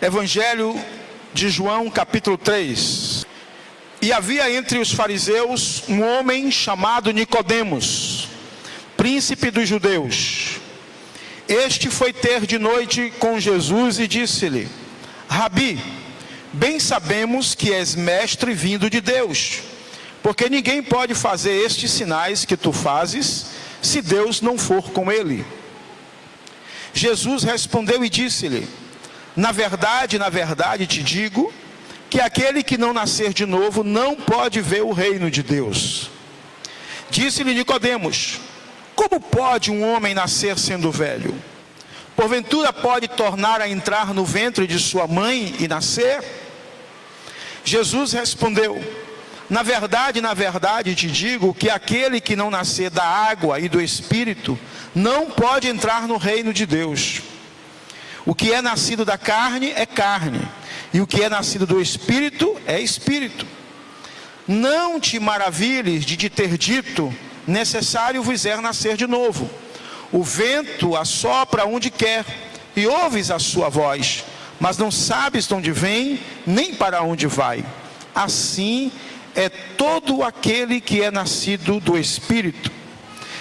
Evangelho de João, capítulo 3. E havia entre os fariseus um homem chamado Nicodemos, príncipe dos judeus. Este foi ter de noite com Jesus e disse-lhe: Rabi, bem sabemos que és mestre vindo de Deus, porque ninguém pode fazer estes sinais que tu fazes, se Deus não for com ele. Jesus respondeu e disse-lhe: na verdade te digo, que aquele que não nascer de novo não pode ver o reino de Deus. Disse-lhe Nicodemos: como pode um homem nascer sendo velho? Porventura pode tornar a entrar no ventre de sua mãe e nascer? Jesus respondeu: na verdade te digo, que aquele que não nascer da água e do Espírito não pode entrar no reino de Deus. O que é nascido da carne é carne, e o que é nascido do Espírito é Espírito. Não te maravilhes de te ter dito: necessário vos é nascer de novo. O vento assopra onde quer, e ouves a sua voz, mas não sabes de onde vem, nem para onde vai. Assim é todo aquele que é nascido do Espírito.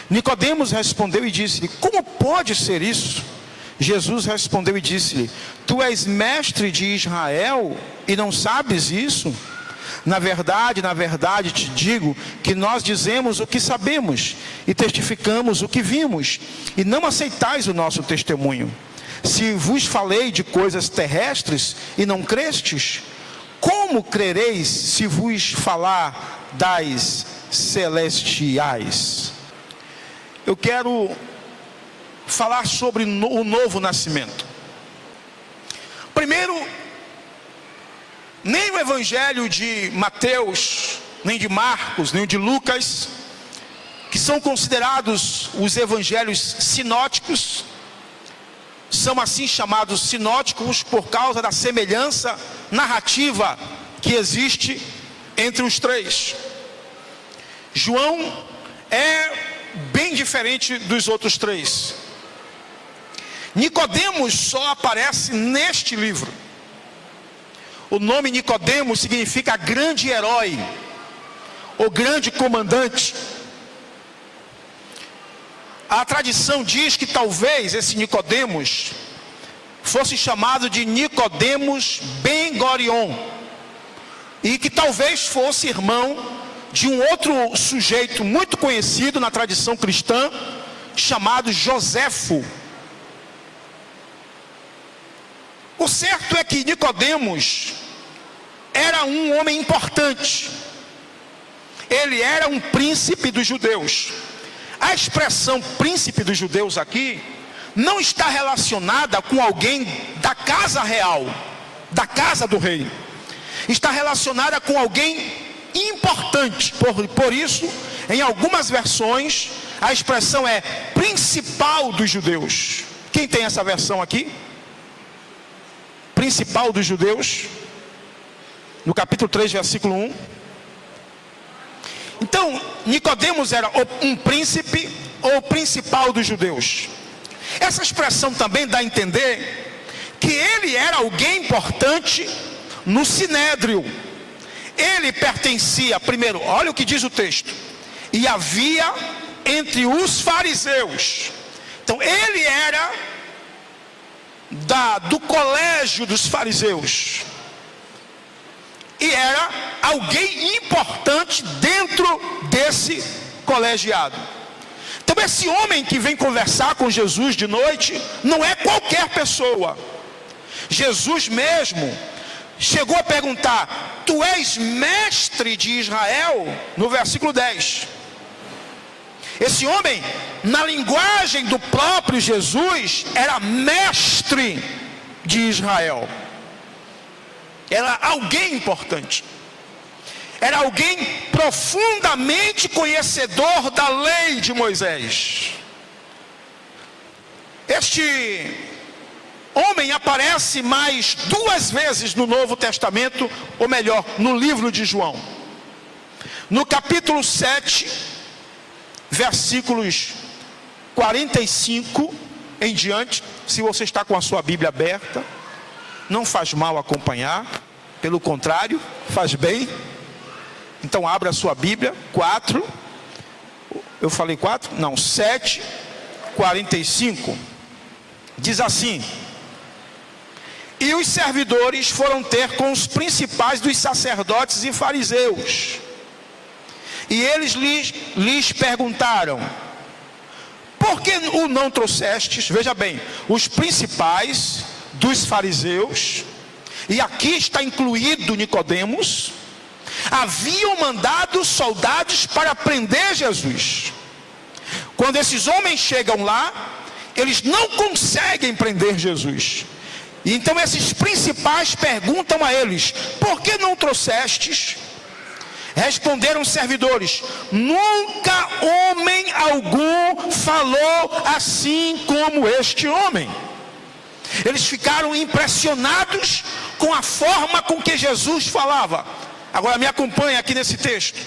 Nicodemos respondeu e disse-lhe: como pode ser isso? Jesus respondeu e disse-lhe: tu és mestre de Israel e não sabes isso? Na verdade te digo, que nós dizemos o que sabemos e testificamos o que vimos, e não aceitais o nosso testemunho. Se vos falei de coisas terrestres e não crestes, como crereis se vos falar das celestiais? Eu quero falar sobre o novo nascimento. Primeiro, nem o Evangelho de Mateus, nem de Marcos, nem o de Lucas, que são considerados os evangelhos sinóticos, são assim chamados sinóticos por causa da semelhança narrativa que existe entre os três. João é bem diferente dos outros três. Nicodemos só aparece neste livro. O nome Nicodemos significa grande herói, ou grande comandante. A tradição diz que talvez esse Nicodemos fosse chamado de Nicodemos Ben Gurion, e que talvez fosse irmão de um outro sujeito muito conhecido na tradição cristã, chamado Joséfo. O certo é que Nicodemos era um homem importante. Ele era um príncipe dos judeus. A expressão príncipe dos judeus aqui não está relacionada com alguém da casa real, da casa do rei. Está relacionada com alguém importante. Por isso, em algumas versões, a expressão é principal dos judeus. Quem tem essa versão aqui? Principal dos judeus, no capítulo 3, versículo 1. Então, Nicodemos era um príncipe ou principal dos judeus. Essa expressão também dá a entender que ele era alguém importante no sinédrio. Ele pertencia, primeiro, olha o que diz o texto: e havia entre os fariseus. Então, ele era do colégio dos fariseus, e era alguém importante dentro desse colegiado. Então esse homem que vem conversar com Jesus de noite não é qualquer pessoa. Jesus mesmo chegou a perguntar: tu és mestre de Israel? No versículo 10. Esse homem, na linguagem do próprio Jesus, era mestre de Israel. Era alguém importante. Era alguém profundamente conhecedor da lei de Moisés. Este homem aparece mais 2 vezes no Novo Testamento, ou melhor, no livro de João. No capítulo 7, versículos 45 em diante, se você está com a sua Bíblia aberta. não faz mal acompanhar, pelo contrário, faz bem. Então abra a sua Bíblia, 4, eu falei 4? Não, 7:45, diz assim: e os servidores foram ter com os principais dos sacerdotes e fariseus, e eles lhes perguntaram: por que o não trouxestes? Veja bem, os principais dos fariseus, e aqui está incluído Nicodemos, haviam mandado soldados para prender Jesus. Quando esses homens chegam lá, eles não conseguem prender Jesus. E então esses principais perguntam a eles: por que não trouxestes? Responderam os servidores: nunca homem algum falou assim como este homem. Eles ficaram impressionados com a forma com que Jesus falava. Agora me acompanha aqui nesse texto.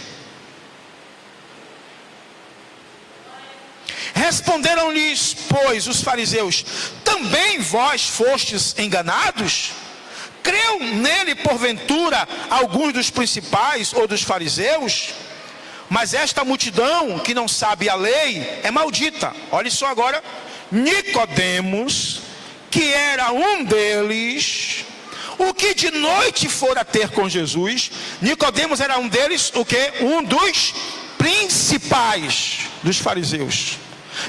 Responderam-lhes, pois, os fariseus: também vós fostes enganados? Creu nele, porventura, alguns dos principais ou dos fariseus? Mas esta multidão que não sabe a lei é maldita. Olha só agora, Nicodemos, que era um deles, o que de noite fora ter com Jesus. Nicodemos era um deles, o que? Um dos principais dos fariseus.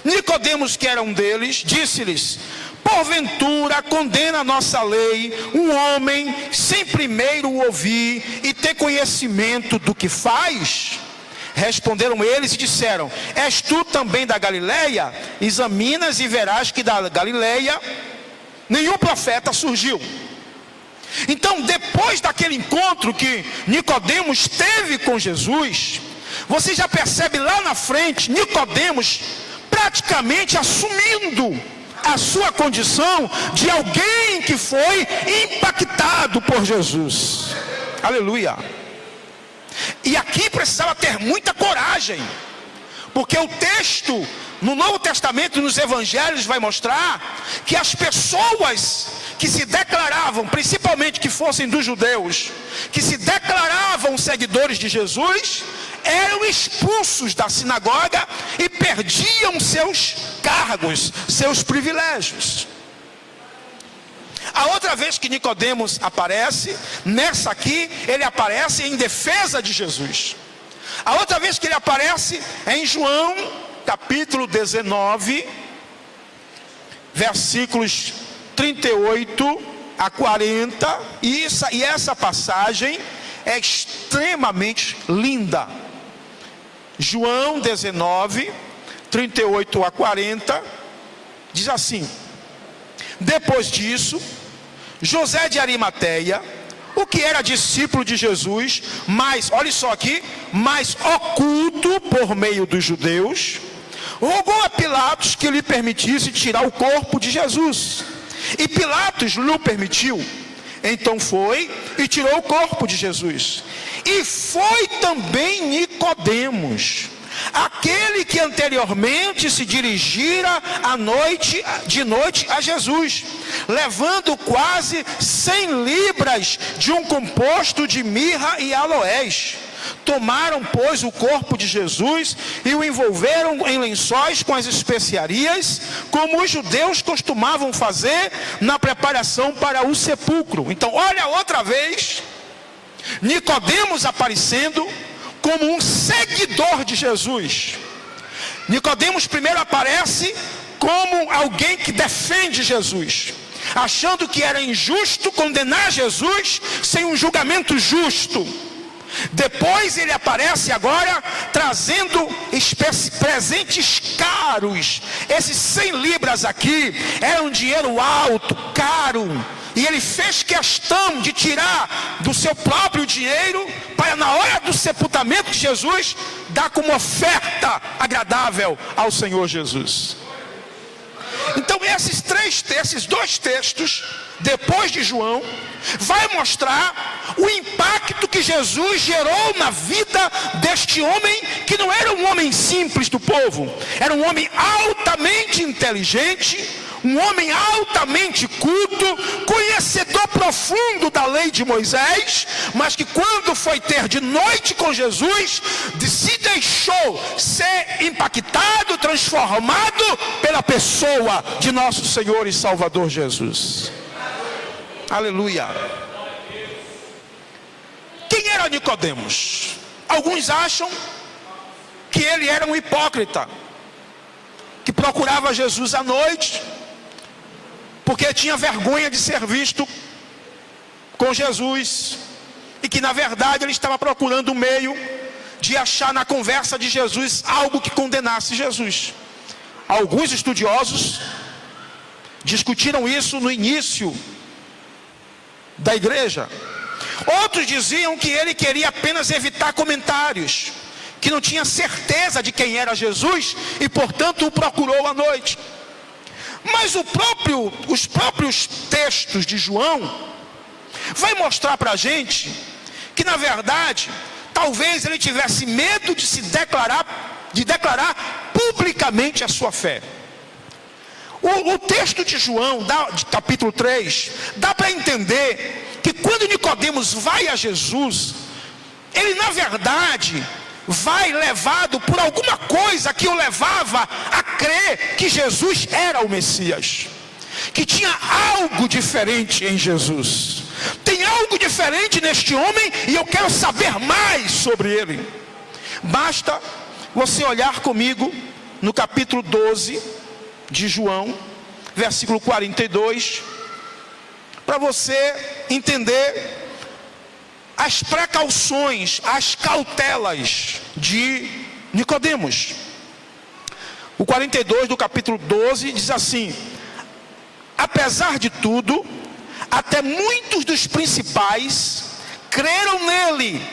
Nicodemos, que era um deles, disse-lhes: porventura condena a nossa lei um homem sem primeiro o ouvir e ter conhecimento do que faz? Responderam eles e disseram: és tu também da Galileia? Examinas e verás que da Galileia nenhum profeta surgiu. Então, depois daquele encontro que Nicodemos teve com Jesus, você já percebe lá na frente Nicodemos praticamente assumindo a sua condição de alguém que foi impactado por Jesus. Aleluia. E aqui precisava ter muita coragem, porque o texto no Novo Testamento e nos Evangelhos vai mostrar que as pessoas que se declaravam, principalmente que fossem dos judeus, que se declaravam seguidores de Jesus, eram expulsos da sinagoga e perdiam seus cargos, seus privilégios. A outra vez que Nicodemos aparece, nessa aqui, ele aparece em defesa de Jesus. A outra vez que ele aparece é em João, capítulo 19, versículos 38 a 40, e essa passagem é extremamente linda. João 19, 38 a 40, diz assim: depois disso, José de Arimateia, o que era discípulo de Jesus, mas, olha só aqui, mas oculto por meio dos judeus, rogou a Pilatos que lhe permitisse tirar o corpo de Jesus. E Pilatos lhe permitiu. Então foi e tirou o corpo de Jesus. E foi também Nicodemos, aquele que anteriormente se dirigira de noite a Jesus, levando quase 100 libras de um composto de mirra e aloés. Tomaram, pois, o corpo de Jesus e o envolveram em lençóis com as especiarias, como os judeus costumavam fazer na preparação para o sepulcro. Então, olha outra vez Nicodemos aparecendo como um seguidor de Jesus. Nicodemos primeiro aparece como alguém que defende Jesus, achando que era injusto condenar Jesus sem um julgamento justo. Depois ele aparece agora trazendo presentes caros. Esses 100 libras aqui era um dinheiro alto, caro, e ele fez questão de tirar do seu próprio dinheiro para, na hora do sepultamento de Jesus, dar como oferta agradável ao Senhor Jesus. Então esses dois textos, depois de João, vai mostrar o impacto que Jesus gerou na vida deste homem, que não era um homem simples do povo, era um homem altamente inteligente, um homem altamente culto, adulto, conhecedor profundo da lei de Moisés, mas que quando foi ter de noite com Jesus, se deixou ser impactado, transformado pela pessoa de nosso Senhor e Salvador Jesus. Aleluia. Quem era Nicodemos? Alguns acham que ele era um hipócrita, que procurava Jesus à noite, porque tinha vergonha de ser visto com Jesus, e que na verdade ele estava procurando um meio de achar na conversa de Jesus algo que condenasse Jesus. Alguns estudiosos discutiram isso no início da igreja. Outros diziam que ele queria apenas evitar comentários, que não tinha certeza de quem era Jesus e portanto o procurou à noite. Mas os próprios textos de João vai mostrar para a gente que na verdade talvez ele tivesse medo de declarar publicamente a sua fé. O texto de João, de capítulo 3, dá para entender que quando Nicodemos vai a Jesus, ele na verdade vai levado por alguma coisa que o levava a crer que Jesus era o Messias, que tinha algo diferente em Jesus. Tem algo diferente neste homem e eu quero saber mais sobre ele. Basta você olhar comigo no capítulo 12 de João, versículo 42, para você entender as precauções, as cautelas de Nicodemos. O 42 do capítulo 12 diz assim: apesar de tudo, até muitos dos principais creram nele,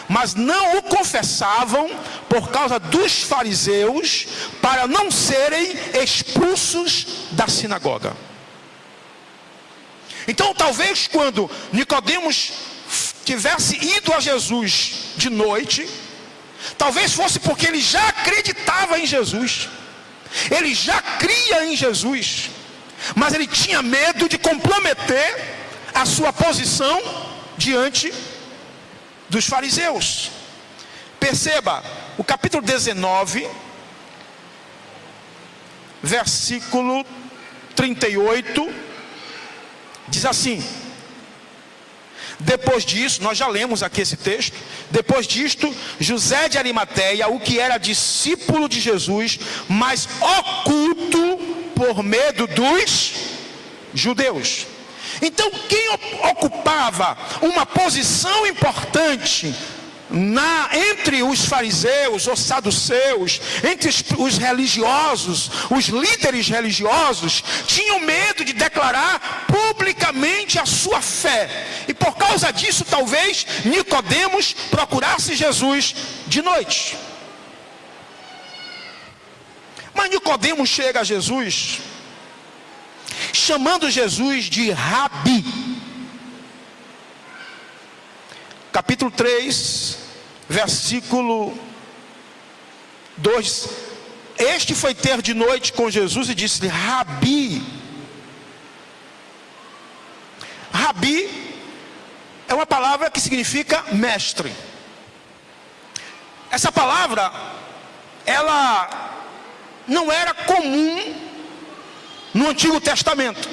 mas não o confessavam por causa dos fariseus, para não serem expulsos da sinagoga. Então talvez quando Nicodemos tivesse ido a Jesus de noite, talvez fosse porque ele já acreditava em Jesus, ele já cria em Jesus, mas ele tinha medo de comprometer a sua posição diante dos fariseus. Perceba, o capítulo 19, versículo 38, diz assim: depois disso, nós já lemos aqui esse texto. Depois disto, José de Arimateia, o que era discípulo de Jesus, mas oculto por medo dos judeus. Então, quem ocupava uma posição importante entre os fariseus, os saduceus, entre os religiosos, os líderes religiosos, tinham medo de declarar publicamente a sua fé, e por causa disso talvez Nicodemos procurasse Jesus de noite. Mas Nicodemos chega a Jesus chamando Jesus de Rabi. Capítulo 3, versículo 2. Este foi ter de noite com Jesus e disse-lhe: Rabi. Rabi é uma palavra que significa mestre. Essa palavra, ela não era comum no Antigo Testamento.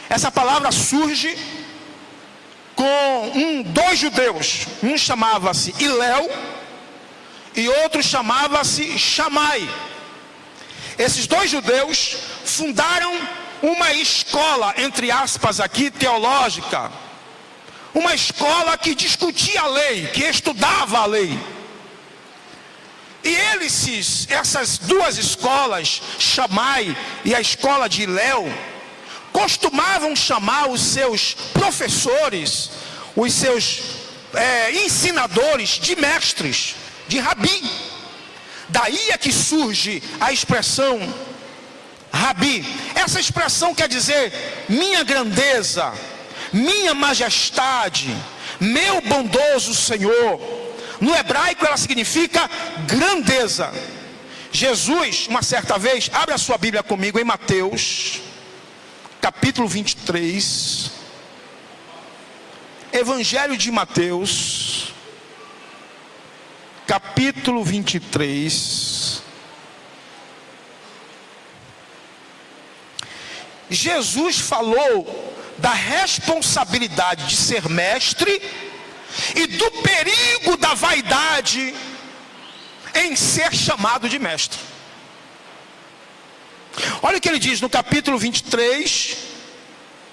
Essa palavra surge com dois judeus. Um chamava-se Iléu e outro chamava-se Chamai. Esses dois judeus fundaram uma escola, entre aspas aqui, teológica. Uma escola que discutia a lei, que estudava a lei. E essas duas escolas, Chamai e a escola de Iléu, costumavam chamar os seus professores, os seus ensinadores de mestres, de rabi. Daí é que surge a expressão Rabi. Essa expressão quer dizer minha grandeza, minha majestade, meu bondoso Senhor. No hebraico ela significa grandeza. Jesus, uma certa vez, abre a sua Bíblia comigo em Mateus, capítulo 23, Evangelho de Mateus, capítulo 23. Jesus falou da responsabilidade de ser mestre e do perigo da vaidade em ser chamado de mestre. Olha o que ele diz no capítulo 23,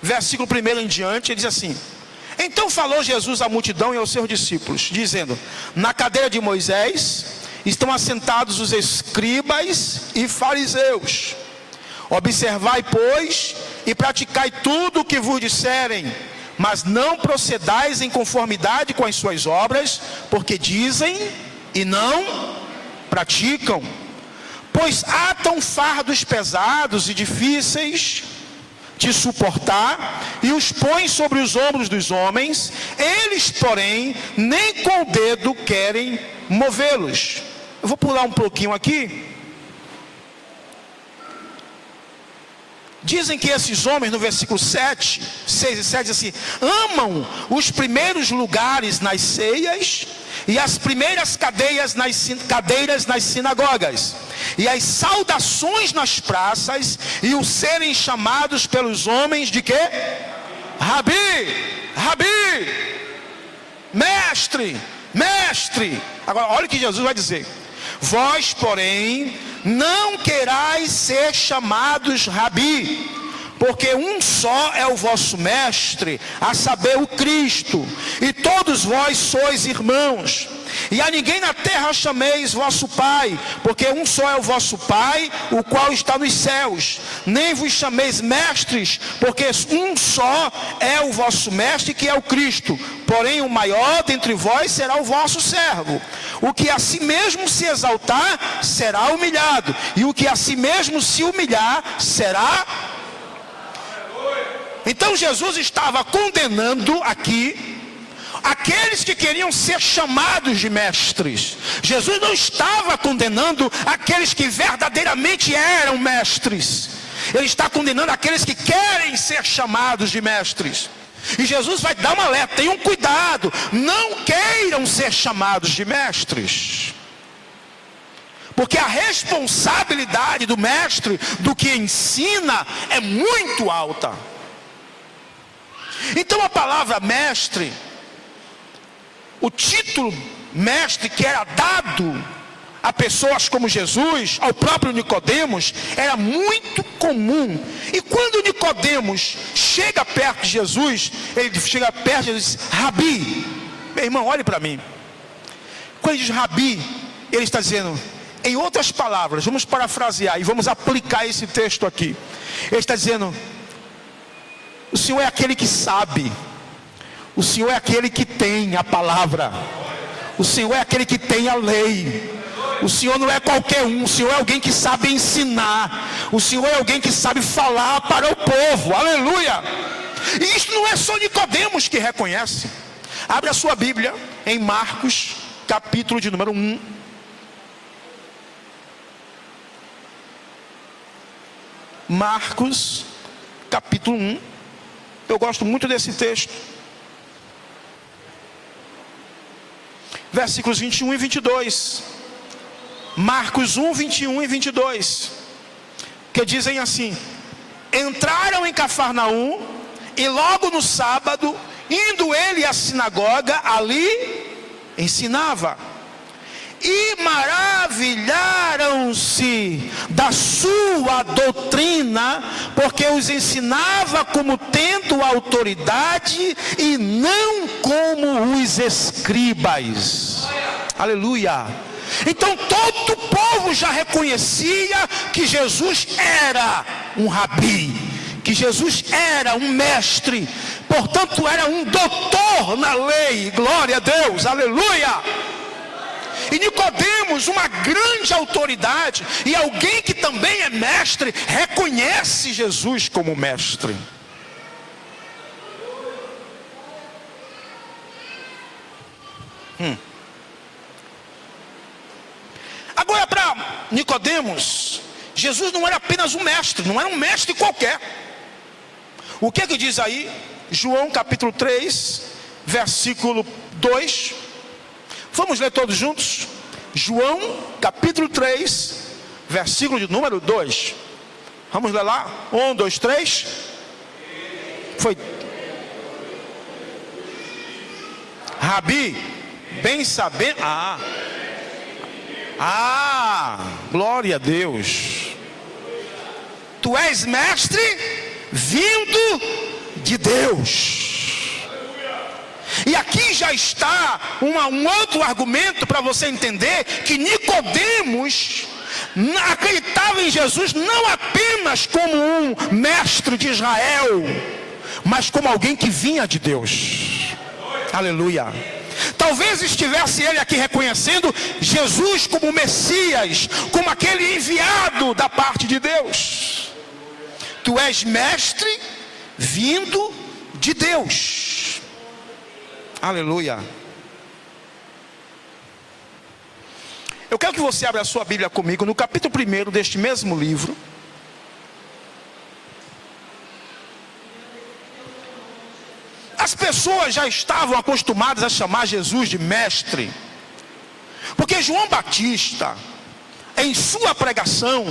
versículo 1 em diante. Ele diz assim: então falou Jesus à multidão e aos seus discípulos, dizendo: na cadeira de Moisés estão assentados os escribas e fariseus. Observai, pois, e praticai tudo o que vos disserem, mas não procedais em conformidade com as suas obras, porque dizem e não praticam. Pois atam fardos pesados e difíceis de suportar e os põem sobre os ombros dos homens, eles, porém, nem com o dedo querem movê-los. Eu vou pular um pouquinho aqui. Dizem que esses homens, no versículo 6 e 7, dizem assim: amam os primeiros lugares nas ceias e as primeiras cadeiras nas sinagogas, e as saudações nas praças, e o serem chamados pelos homens de quê? Rabi, Rabi, mestre, mestre. Agora olha o que Jesus vai dizer: vós, porém, não querais ser chamados Rabi, porque um só é o vosso mestre, a saber, o Cristo, e todos vós sois irmãos. E a ninguém na terra chameis vosso Pai, porque um só é o vosso Pai, o qual está nos céus. Nem vos chameis mestres, porque um só é o vosso mestre, que é o Cristo. Porém o maior dentre vós será o vosso servo. O que a si mesmo se exaltar, será humilhado, e o que a si mesmo se humilhar, será... Então Jesus estava condenando aqui aqueles que queriam ser chamados de mestres. Jesus não estava condenando aqueles que verdadeiramente eram mestres. Ele está condenando aqueles que querem ser chamados de mestres. E Jesus vai dar um alerta: tenham cuidado, não queiram ser chamados de mestres, porque a responsabilidade do mestre, do que ensina, é muito alta. Então a palavra mestre, o título mestre que era dado a pessoas como Jesus, ao próprio Nicodemos, era muito comum. E quando Nicodemos chega perto de Jesus, ele chega perto e diz: Rabi, meu irmão, olhe para mim. Quando ele diz Rabi, ele está dizendo, em outras palavras, vamos parafrasear e vamos aplicar esse texto aqui. Ele está dizendo: o Senhor é aquele que sabe, o Senhor é aquele que tem a palavra, o Senhor é aquele que tem a lei. O Senhor não é qualquer um, o Senhor é alguém que sabe ensinar, o Senhor é alguém que sabe falar para o povo, aleluia. E isso não é só Nicodemos que reconhece. Abre a sua Bíblia em Marcos, capítulo de número 1. Marcos, capítulo 1. Eu gosto muito desse texto. Versículos 21 e 22. Marcos 1, 21 e 22. Que dizem assim: entraram em Cafarnaum, e logo no sábado, indo ele à sinagoga, ali ensinava. E maravilharam-se da sua doutrina, porque os ensinava como tendo autoridade e não como os escribas. Aleluia. Então todo o povo já reconhecia que Jesus era um rabi, que Jesus era um mestre, portanto era um doutor na lei. Glória a Deus, aleluia. E Nicodemos, uma grande autoridade e alguém que também é mestre, reconhece Jesus como mestre. Agora, para Nicodemos, Jesus não era apenas um mestre, não era um mestre qualquer. O que que diz aí? João capítulo 3, versículo 2. Vamos ler todos juntos? João capítulo 3, versículo de número 2. Vamos ler lá? 1, 2, 3. Foi. Rabi, bem sabendo. Glória a Deus. Tu és mestre vindo de Deus. E aqui já está um outro argumento para você entender que Nicodemos acreditava em Jesus não apenas como um mestre de Israel, mas como alguém que vinha de Deus. Aleluia. Talvez estivesse ele aqui reconhecendo Jesus como Messias, como aquele enviado da parte de Deus. Tu és mestre vindo de Deus. Aleluia. Eu quero que você abra a sua Bíblia comigo no capítulo 1 deste mesmo livro. As pessoas já estavam acostumadas a chamar Jesus de mestre, porque João Batista, em sua pregação,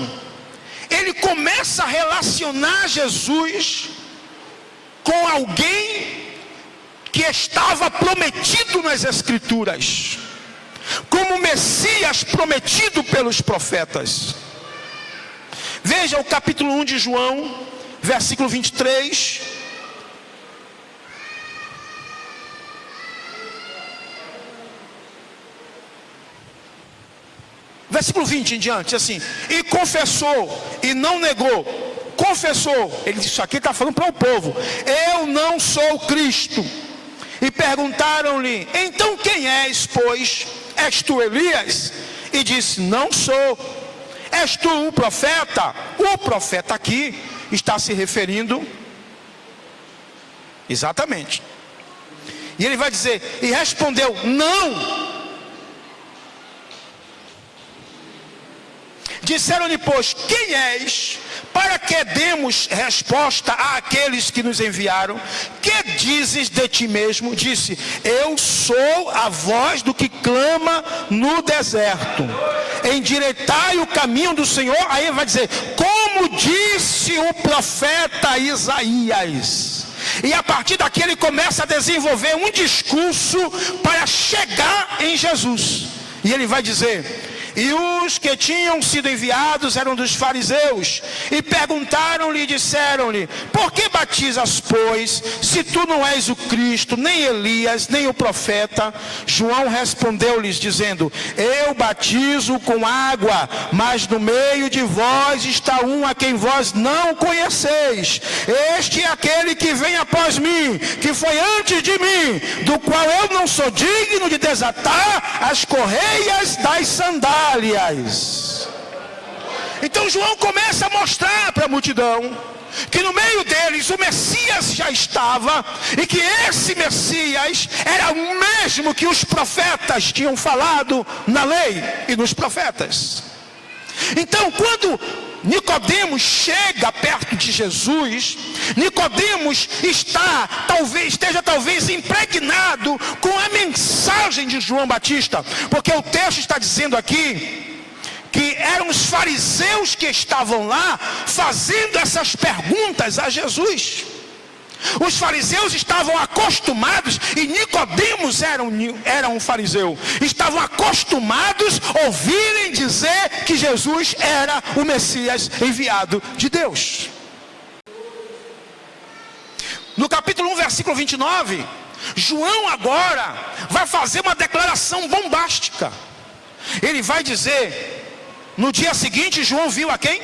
ele começa a relacionar Jesus com alguém que estava prometido nas Escrituras, como Messias prometido pelos profetas. Veja o capítulo 1 de João, versículo 23. Versículo 20 em diante, assim: e confessou, e não negou, confessou. Ele disse, isso aqui está falando para o povo: eu não sou o Cristo. E perguntaram-lhe, então quem és, pois? És tu Elias? E disse, não sou. És tu o profeta? O profeta aqui está se referindo, exatamente. E ele vai dizer, e respondeu, não. Disseram-lhe, pois, quem és, para que demos resposta àqueles que nos enviaram? Que dizes de ti mesmo? Disse, eu sou a voz do que clama no deserto. Endireitai o caminho do Senhor. Aí ele vai dizer, como disse o profeta Isaías. E a partir daqui ele começa a desenvolver um discurso para chegar em Jesus. E ele vai dizer, e os que tinham sido enviados eram dos fariseus, e perguntaram-lhe e disseram-lhe, por que batizas, pois, se tu não és o Cristo, nem Elias, nem o profeta? João respondeu-lhes dizendo, eu batizo com água, mas no meio de vós está um a quem vós não conheceis. Este é aquele que vem após mim, que foi antes de mim, do qual eu não sou digno de desatar as correias das sandálias. Então João começa a mostrar para a multidão que no meio deles o Messias já estava, e que esse Messias era o mesmo que os profetas tinham falado na lei e nos profetas. Então quando Nicodemos chega perto de Jesus, Nicodemos esteja talvez impregnado com a mensagem de João Batista, porque o texto está dizendo aqui que eram os fariseus que estavam lá fazendo essas perguntas a Jesus. Os fariseus estavam acostumados, e Nicodemos era um fariseu, estavam acostumados a ouvirem dizer que Jesus era o Messias enviado de Deus. No capítulo 1, versículo 29, João agora vai fazer uma declaração bombástica. Ele vai dizer, no dia seguinte, João viu a quem?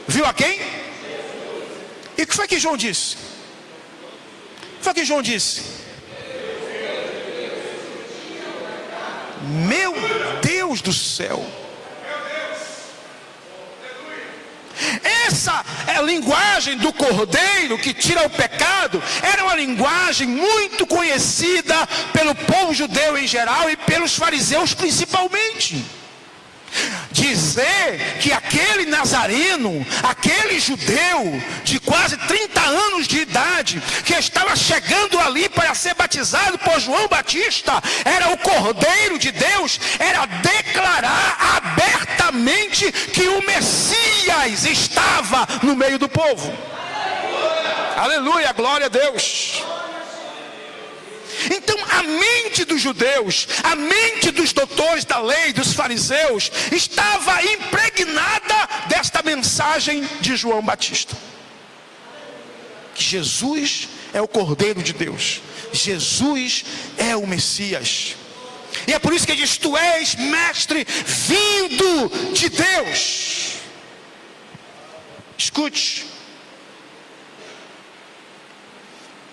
Viu a quem? E o que foi que João disse? O que foi que João disse? Meu Deus do céu! Essa é a linguagem do Cordeiro que tira o pecado. Era uma linguagem muito conhecida pelo povo judeu em geral e pelos fariseus principalmente. dizer que aquele nazareno, aquele judeu de quase 30 anos de idade, que estava chegando ali para ser batizado por João Batista, era o Cordeiro de Deus, era declarar abertamente que o Messias estava no meio do povo. Aleluia, glória a Deus. Então a mente dos judeus, a mente dos doutores da lei, dos fariseus, estava impregnada desta mensagem de João Batista: que Jesus é o Cordeiro de Deus, Jesus é o Messias. E é por isso que ele diz: tu és mestre vindo de Deus. Escute,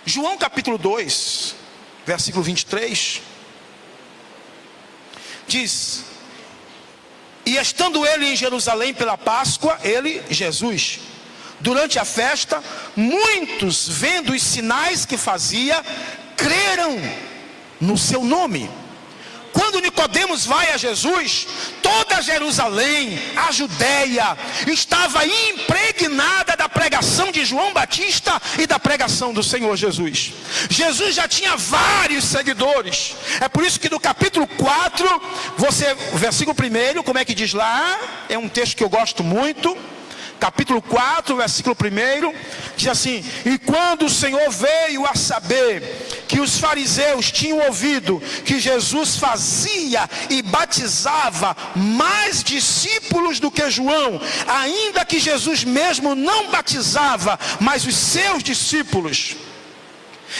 João capítulo 2, versículo 23, diz: e estando ele em Jerusalém pela Páscoa, ele, Jesus, durante a festa, muitos, vendo os sinais que fazia, creram no seu nome. Quando Nicodemos vai a Jesus, toda Jerusalém, a Judéia, estava impregnada da pregação de João Batista e da pregação do Senhor Jesus. Jesus já tinha vários seguidores. É por isso que no capítulo 4, versículo 1, como é que diz lá? É um texto que eu gosto muito. Capítulo 4, versículo 1, diz assim: e quando o Senhor veio a saber que os fariseus tinham ouvido que Jesus fazia e batizava mais discípulos do que João, ainda que Jesus mesmo não batizava, mas os seus discípulos.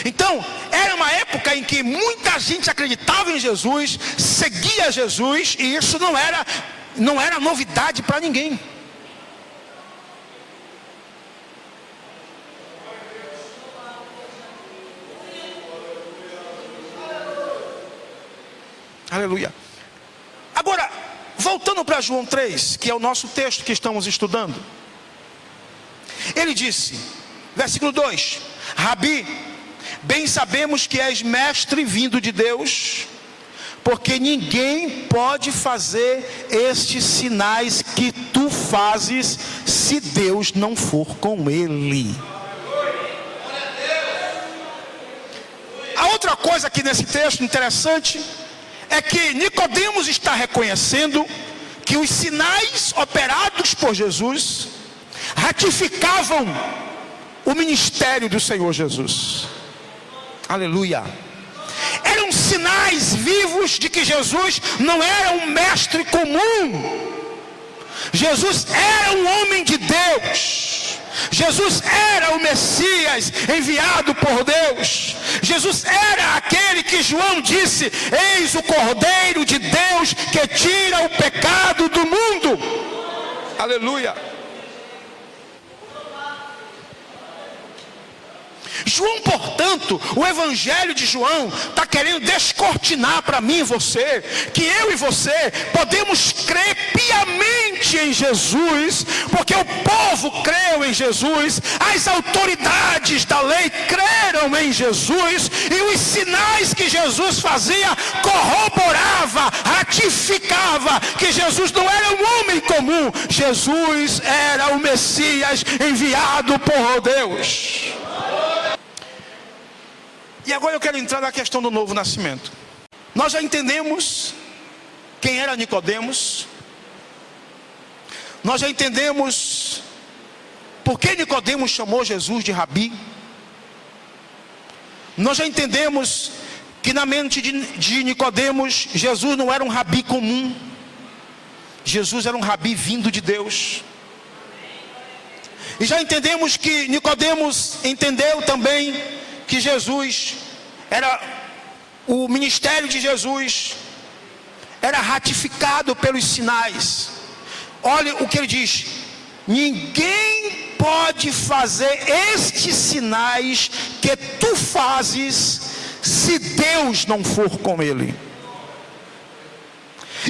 Então, era uma época em que muita gente acreditava em Jesus, seguia Jesus, e isso não era novidade para ninguém. Aleluia. Agora, voltando para João 3, que é o nosso texto que estamos estudando. Ele disse, versículo 2: Rabi, bem sabemos que és mestre vindo de Deus, porque ninguém pode fazer estes sinais que tu fazes, se Deus não for com ele. A outra coisa aqui nesse texto interessante é que Nicodemos está reconhecendo que os sinais operados por Jesus ratificavam o ministério do Senhor Jesus. Aleluia. Eram sinais vivos de que Jesus não era um mestre comum. Jesus era um homem de Deus. Jesus era o Messias enviado por Deus. Jesus era aquele que João disse: eis o Cordeiro de Deus que tira o pecado do mundo. Aleluia. João, portanto, o evangelho de João está querendo descortinar para mim e você, que eu e você podemos crer piamente em Jesus, porque o povo creu em Jesus, as autoridades da lei creram em Jesus, e os sinais que Jesus fazia corroborava, ratificava que Jesus não era um homem comum, Jesus era o Messias enviado por Deus. E agora eu quero entrar na questão do novo nascimento. Nós já entendemos quem era Nicodemos. Nós já entendemos por que Nicodemos chamou Jesus de Rabi. Nós já entendemos que na mente de Nicodemos, Jesus não era um Rabi comum. Jesus era um Rabi vindo de Deus. E já entendemos que Nicodemos entendeu também que Jesus era, o ministério de Jesus era ratificado pelos sinais. Olha o que ele diz: ninguém pode fazer estes sinais que tu fazes, se Deus não for com ele.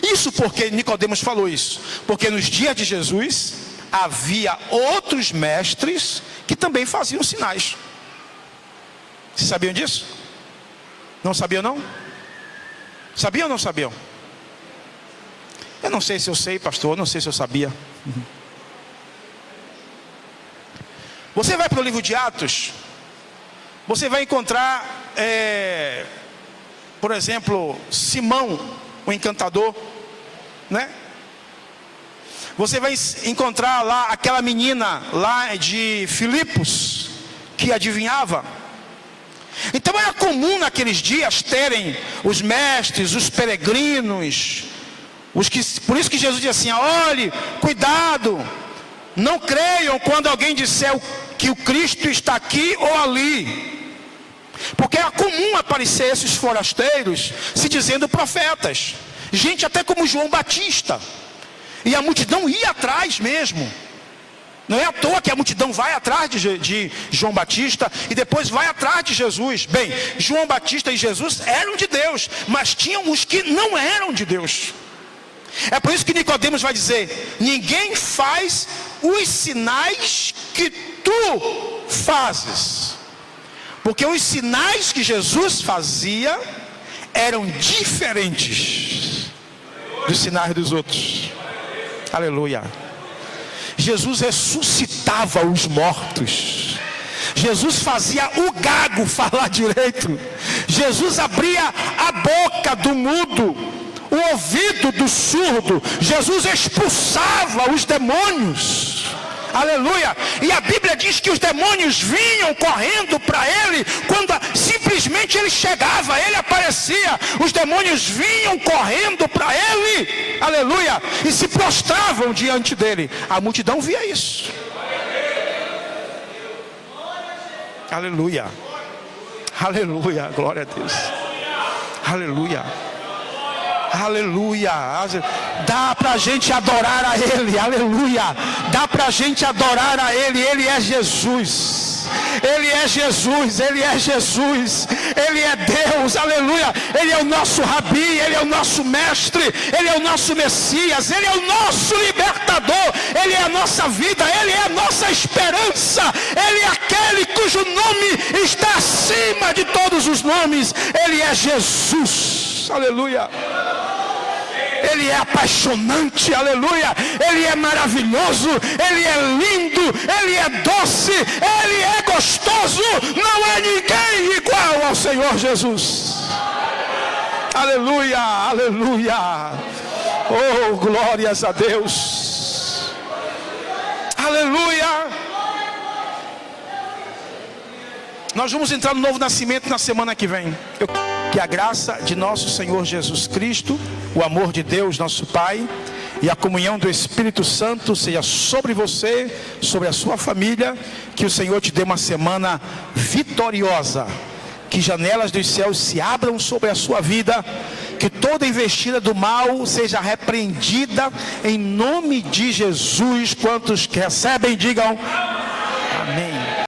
Isso porque Nicodemos falou isso, porque nos dias de Jesus havia outros mestres que também faziam sinais. Vocês sabiam disso? Não sabiam não? Sabiam ou não sabiam? Eu não sei se eu sei, pastor, não sei se eu sabia. Você vai para o livro de Atos, você vai encontrar, por exemplo, Simão, o encantador, né? Você vai encontrar lá aquela menina lá de Filipos, que adivinhava. Então era comum naqueles dias terem os mestres, os peregrinos, por isso que Jesus diz assim: olhe, cuidado, não creiam quando alguém disser que o Cristo está aqui ou ali, porque é comum aparecer esses forasteiros se dizendo profetas, gente até como João Batista, e a multidão ia atrás mesmo. Não é à toa que a multidão vai atrás de João Batista e depois vai atrás de Jesus. Bem, João Batista e Jesus eram de Deus, mas tinham os que não eram de Deus. É por isso que Nicodemos vai dizer: ninguém faz os sinais que tu fazes, porque os sinais que Jesus fazia eram diferentes dos sinais dos outros. Aleluia. Jesus ressuscitava os mortos, Jesus fazia o gago falar direito, Jesus abria a boca do mudo, o ouvido do surdo, Jesus expulsava os demônios. Aleluia. E a Bíblia diz que os demônios vinham correndo para ele, quando simplesmente ele chegava, ele aparecia, os demônios vinham correndo para ele, aleluia, e se prostravam diante dele. A multidão via isso. Aleluia. Aleluia. Glória a Deus. Aleluia. Aleluia. Dá pra gente adorar a Ele. Aleluia. Dá pra gente adorar a Ele. Ele é Jesus. Ele é Jesus. Ele é Jesus. Ele é Deus. Aleluia. Ele é o nosso Rabi. Ele é o nosso mestre. Ele é o nosso Messias. Ele é o nosso libertador. Ele é a nossa vida. Ele é a nossa esperança. Ele é aquele cujo nome está acima de todos os nomes. Ele é Jesus. Aleluia. Ele é apaixonante, aleluia. Ele é maravilhoso, Ele é lindo, Ele é doce, Ele é gostoso. Não há ninguém igual ao Senhor Jesus. Aleluia, aleluia. Oh, glórias a Deus. Aleluia. Nós vamos entrar no novo nascimento na semana que vem. Que a graça de nosso Senhor Jesus Cristo, o amor de Deus nosso Pai e a comunhão do Espírito Santo seja sobre você, sobre a sua família. Que o Senhor te dê uma semana vitoriosa, que janelas dos céus se abram sobre a sua vida, que toda investida do mal seja repreendida em nome de Jesus. Quantos recebem, digam amém.